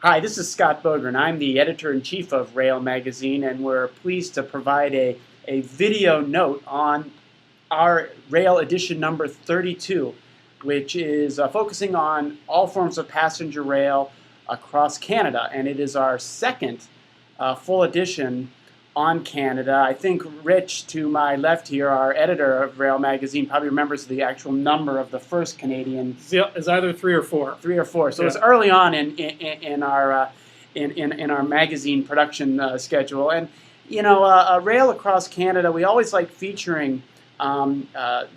Hi, this is Scott Bogren. I'm the editor-in-chief of Rail Magazine, and we're pleased to provide a video note on our Rail edition number 32, which is focusing on all forms of passenger rail across Canada. And it is our second full edition on Canada. I think Rich, to my left here, our editor of Rail Magazine, probably remembers the actual number of the first Canadian. It's either 3 or 4. 3 or 4. So yeah. It was early on in our magazine production schedule. And Rail across Canada, we always like featuring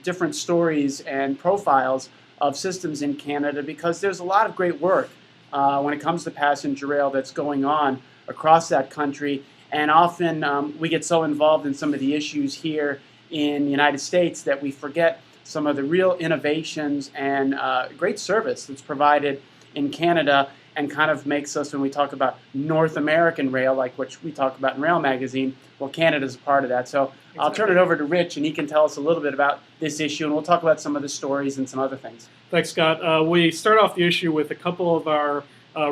different stories and profiles of systems in Canada because there's a lot of great work when it comes to passenger rail that's going on across that country. And often we get so involved in some of the issues here in the United States that we forget some of the real innovations and great service that's provided in Canada, and kind of makes us, when we talk about North American rail, like which we talk about in Rail Magazine, well, Canada's a part of that. So exactly. I'll turn it over to Rich, and he can tell us a little bit about this issue, and we'll talk about some of the stories and some other things. Thanks, Scott. We start off the issue with a couple of our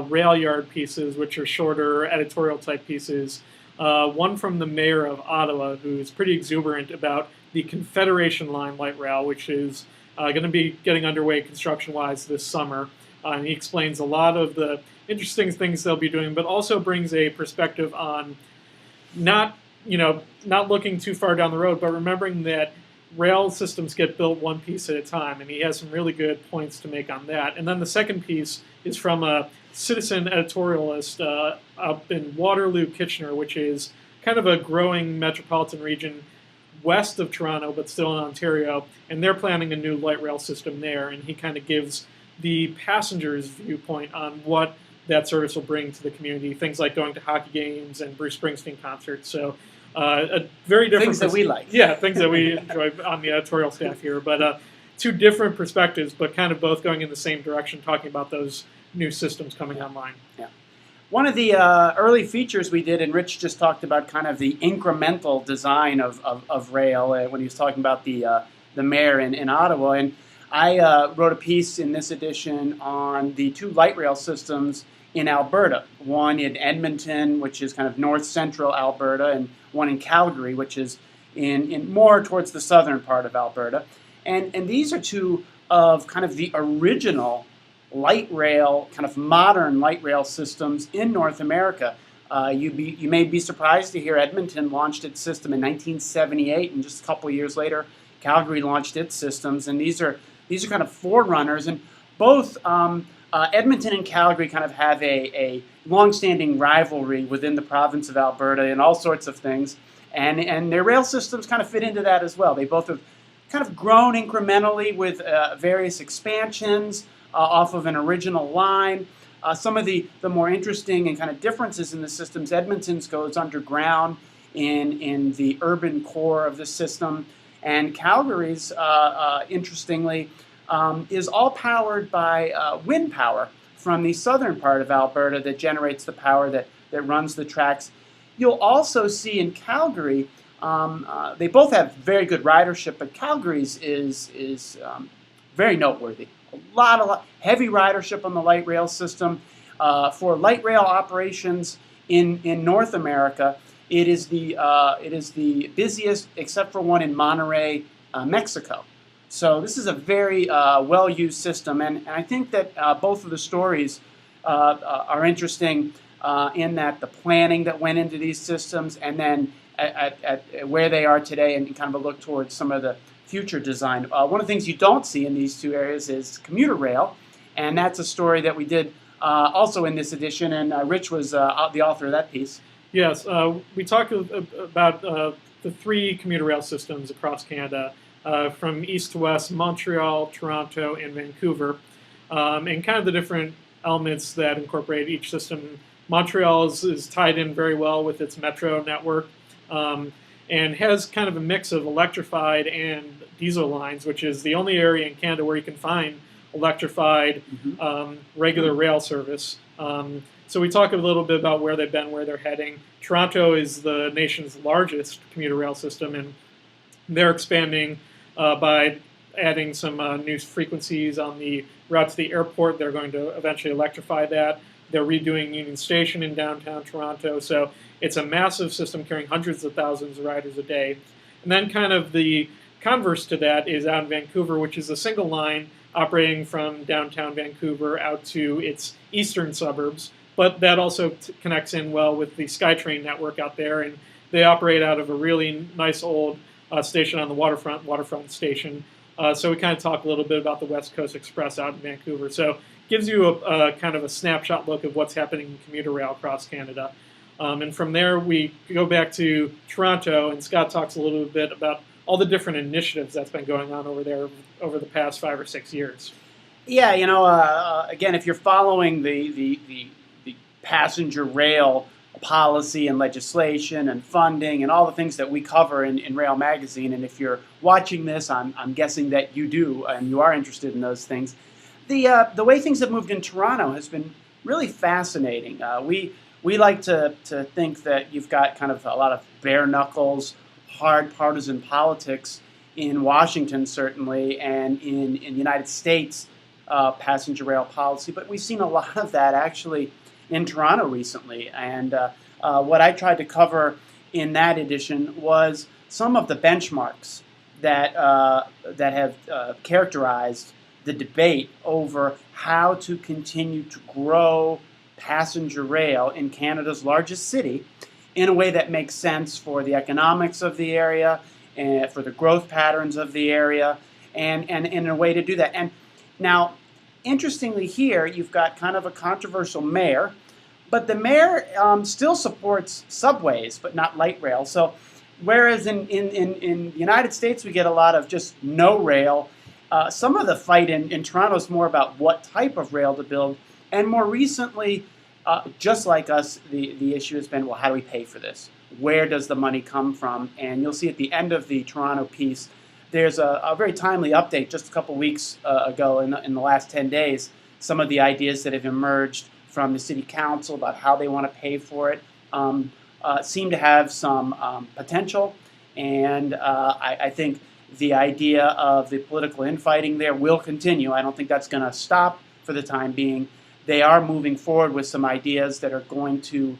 rail yard pieces, which are shorter editorial type pieces. One from the mayor of Ottawa, who is pretty exuberant about the Confederation Line light rail, which is going to be getting underway construction-wise this summer. And he explains a lot of the interesting things they'll be doing, but also brings a perspective on not looking too far down the road, but remembering that rail systems get built one piece at a time, and he has some really good points to make on that. And then the second piece is from a citizen editorialist up in Waterloo, Kitchener, which is kind of a growing metropolitan region west of Toronto, but still in Ontario, and they're planning a new light rail system there, and he kind of gives the passenger's viewpoint on what that service will bring to the community, things like going to hockey games and Bruce Springsteen concerts. So a very different... Things that we like. Yeah, things that we enjoy on the editorial staff here, but two different perspectives, but kind of both going in the same direction, talking about those new systems coming online. Yeah. One of the early features we did, and Rich just talked about kind of the incremental design of rail when he was talking about the mayor in Ottawa. And I wrote a piece in this edition on the two light rail systems in Alberta. One in Edmonton, which is kind of north-central Alberta, and one in Calgary, which is in more towards the southern part of Alberta. And these are two of kind of the original light rail, kind of modern light rail systems in North America. You may be surprised to hear Edmonton launched its system in 1978, and just a couple of years later, Calgary launched its systems. And these are kind of forerunners, and both Edmonton and Calgary kind of have a long-standing rivalry within the province of Alberta and all sorts of things, and their rail systems kind of fit into that as well. They both have kind of grown incrementally with various expansions off of an original line. Some of the more interesting and kind of differences in the systems, Edmonton's goes underground in the urban core of the system, and Calgary's, interestingly, is all powered by wind power from the southern part of Alberta that generates the power that runs the tracks. You'll also see in Calgary, they both have very good ridership, but Calgary's is very noteworthy. A lot heavy ridership on the light rail system. For light rail operations in North America, it is the busiest, except for one in Monterrey, Mexico. So this is a very well-used system, and I think that both of the stories are interesting in that the planning that went into these systems, and then at where they are today, and kind of a look towards some of the future design. One of the things you don't see in these two areas is commuter rail, and that's a story that we did also in this edition, and Rich was the author of that piece. Yes, we talked about the three commuter rail systems across Canada, from east to west, Montreal, Toronto, and Vancouver, and kind of the different elements that incorporate each system. Montreal is tied in very well with its metro network, and has kind of a mix of electrified and diesel lines, which is the only area in Canada where you can find electrified regular rail service. So we talk a little bit about where they've been, where they're heading. Toronto is the nation's largest commuter rail system, and they're expanding by adding some new frequencies on the route to the airport. They're going to eventually electrify that. They're redoing Union Station in downtown Toronto. So it's a massive system carrying hundreds of thousands of riders a day. And then kind of the converse to that is out in Vancouver, which is a single line operating from downtown Vancouver out to its eastern suburbs. But that also connects in well with the SkyTrain network out there. And they operate out of a really nice old station on the waterfront station. So we kind of talk a little bit about the West Coast Express out in Vancouver. So gives you a kind of a snapshot look of what's happening in commuter rail across Canada. And from there, we go back to Toronto, and Scott talks a little bit about all the different initiatives that's been going on over there over the past 5 or 6 years. Yeah, again, if you're following the passenger rail policy and legislation and funding and all the things that we cover in Rail Magazine, and if you're watching this, I'm guessing that you do and you are interested in those things. The way things have moved in Toronto has been really fascinating. We like to think that you've got kind of a lot of bare knuckles, hard partisan politics in Washington, certainly, and in the United States passenger rail policy, but we've seen a lot of that actually in Toronto recently. And what I tried to cover in that edition was some of the benchmarks that have characterized the debate over how to continue to grow passenger rail in Canada's largest city in a way that makes sense for the economics of the area and for the growth patterns of the area, and in a way to do that. And now, interestingly here, you've got kind of a controversial mayor, but the mayor still supports subways, but not light rail. So whereas in the United States we get a lot of just no rail, some of the fight in Toronto is more about what type of rail to build. And more recently, just like us, the issue has been, well, how do we pay for this? Where does the money come from? And you'll see at the end of the Toronto piece, there's a very timely update just a couple weeks ago in the last 10 days, some of the ideas that have emerged from the city council about how they want to pay for it seem to have some potential. And I think the idea of the political infighting there will continue. I don't think that's going to stop for the time being. They are moving forward with some ideas that are going to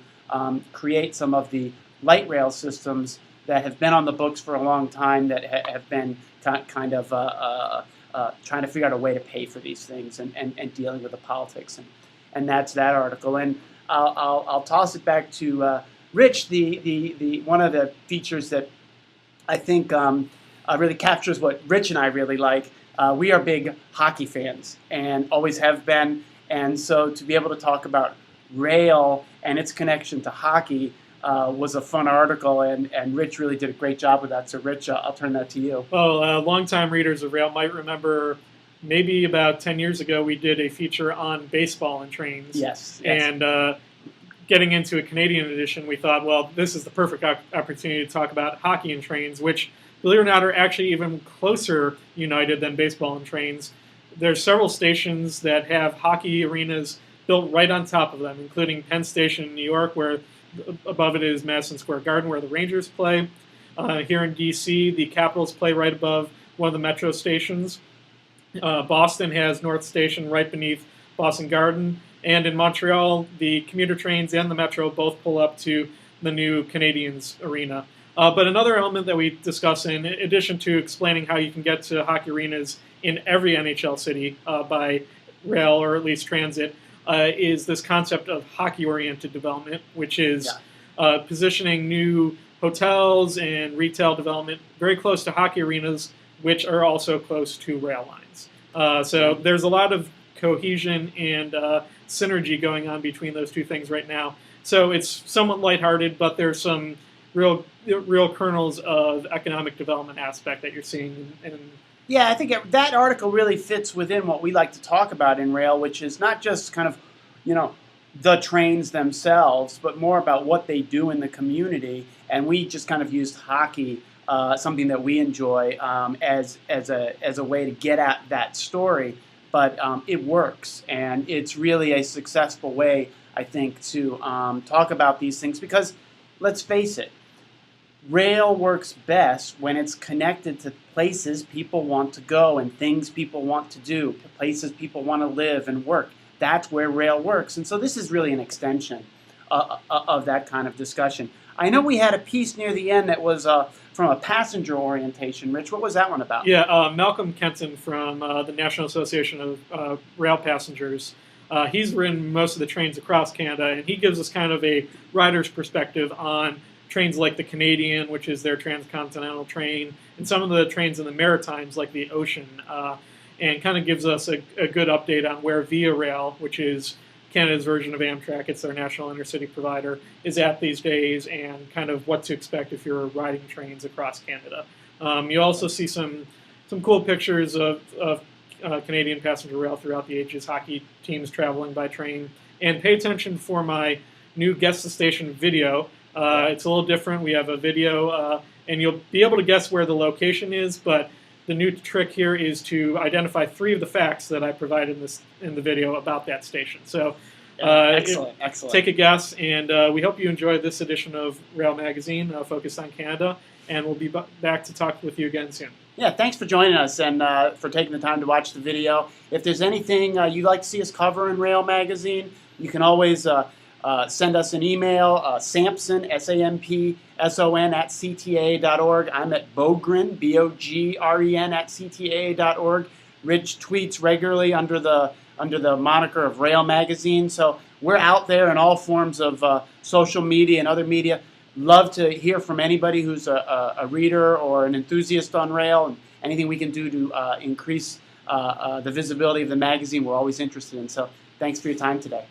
create some of the light rail systems that have been on the books for a long time, that have been kind of trying to figure out a way to pay for these things and dealing with the politics. And that's that article. And I'll toss it back to Rich. The one of the features that I think really captures what Rich and I really like. We are big hockey fans and always have been. And so to be able to talk about rail and its connection to hockey was a fun article, and Rich really did a great job with that. So Rich, I'll turn that to you. Well, longtime readers of rail might remember maybe about 10 years ago we did a feature on baseball and trains. Yes. And getting into a Canadian edition, we thought, well, this is the perfect opportunity to talk about hockey and trains, which, believe it or not, are actually even closer united than baseball and trains. There's several stations that have hockey arenas built right on top of them, including Penn Station in New York, where above it is Madison Square Garden, where the Rangers play. Here in D.C., the Capitals play right above one of the metro stations. Boston has North Station right beneath Boston Garden. And in Montreal, the commuter trains and the metro both pull up to the new Canadiens arena. But another element that we discuss, in addition to explaining how you can get to hockey arenas in every NHL city by rail or at least transit, is this concept of hockey-oriented development, which is positioning new hotels and retail development very close to hockey arenas, which are also close to rail lines. So there's a lot of cohesion and synergy going on between those two things right now. So it's somewhat lighthearted, but there's some real kernels of economic development aspect that you're seeing. Yeah, I think that article really fits within what we like to talk about in rail, which is not just kind of, the trains themselves, but more about what they do in the community. And we just kind of used hockey, something that we enjoy, as a way to get at that story. But it works, and it's really a successful way, I think, to talk about these things, because let's face it, rail works best when it's connected to places people want to go and things people want to do, places people want to live and work. that's where rail works. And so this is really an extension of that kind of discussion. I know we had a piece near the end that was from a passenger orientation. Rich, what was that one about? Yeah, Malcolm Kenton from the National Association of Rail Passengers. He's ridden most of the trains across Canada, and he gives us kind of a rider's perspective on trains like the Canadian, which is their transcontinental train, and some of the trains in the Maritimes, like the Ocean, and kind of gives us a good update on where Via Rail, which is Canada's version of Amtrak, it's their national intercity provider, is at these days, and kind of what to expect if you're riding trains across Canada. You also see some cool pictures of Canadian passenger rail throughout the ages, hockey teams traveling by train. And pay attention for my new Guess the Station video. It's a little different. We have a video, and you'll be able to guess where the location is, but the new trick here is to identify 3 of the facts that I provided in the video about that station. So Excellent. take a guess, and we hope you enjoyed this edition of Rail Magazine, focused on Canada, and we'll be back to talk with you again soon. Yeah, thanks for joining us and for taking the time to watch the video. If there's anything you'd like to see us cover in Rail Magazine, you can always send us an email, Sampson, SAMPSON at CTA.org. I'm at Bogren, BOGREN at CTA.org. Rich tweets regularly under the moniker of Rail Magazine. So we're out there in all forms of social media and other media. Love to hear from anybody who's a reader or an enthusiast on rail, and anything we can do to increase the visibility of the magazine, we're always interested in. So thanks for your time today.